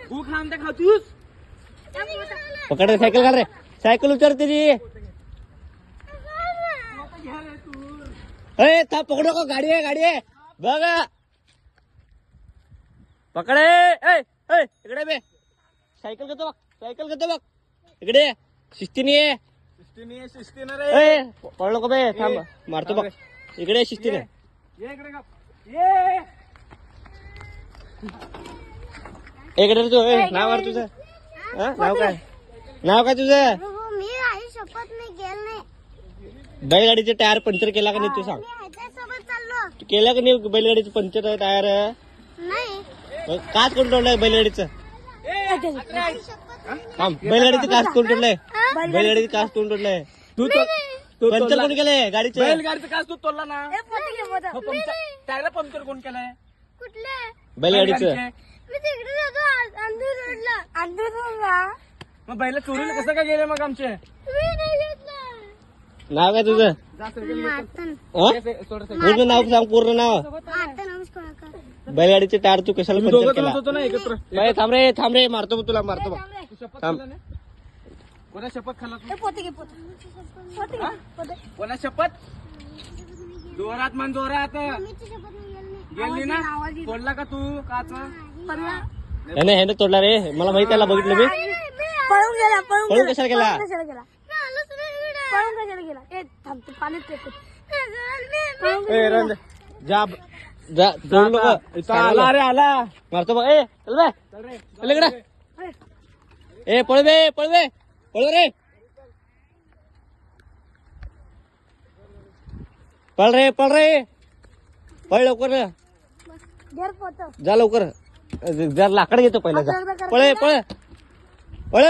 भूक नामते खातूस पकड सायकल घाल रे सायकल उचल त्याची था पकडू नको गाडी आहे बघ पकडे इकडे बे सायकल घेतो बघ इकडे शिस्तीने शिस्तीने रे पळलो का बे थांब मारतो बघ इकडे शिस्तीने ये इकडे का ये इकडे तू नाव आहे तुझं नाव काय तुझं मी आई शपथ मी गेल नाही बैलगाडीचे टायर पंक्चर केला का नाही तू सांग ह्याच्यासोबत चाललो तू केला का नाही बैलगाडीचं पंक्चर टायर नाही काच कोण तोडलंय बैलगाडीचं थांब बैलगाडीचं काच कोण तोडलंय बैलगाडीचं काच कोण तोडलंय तू पंक्चर कोण केलंय गाडीचं बैलगाडीचं काच तू तोडला ना त्याला पंक्चर कोण केलाय कुठले बैलगाडीचं मी तिकडे जातो अंधूर रोडला मग बैल चोरीला कसं काय गेले मग आमचे मी नाही घेतलं नाव काय तुझं मातन पूर्ण नाव सांग पूर्ण नाव आता नमस्कार बैलगाडीचे टायर तू कशाला तुम्ही पंक्चर दोघं केला जणच होतो ना एकत्र थांब रे मारतो बघ तुला मारतो बघ तू शपथ थांब. खाल्ला ना? कोणा शपथ खाल्ला तू पोते घे पोते कोणा शपथ जोरात मन जोरात मीची शपथ नाही गेली ना तोडला का तू काच नाही ह्याने तोडला रे मला माहिती त्याला बघितलं मी पळून गेला पळून कशाला गेला पळून कशाला गेला ए थांब तू पाण्यात फेकून जा तोडू नको आला रे आला मारतो बघ चल बे चल रे चल इकडे पळ रे पळ लवकर घर पोत जा लवकर जर लाकड घेतो पहिला जा पळ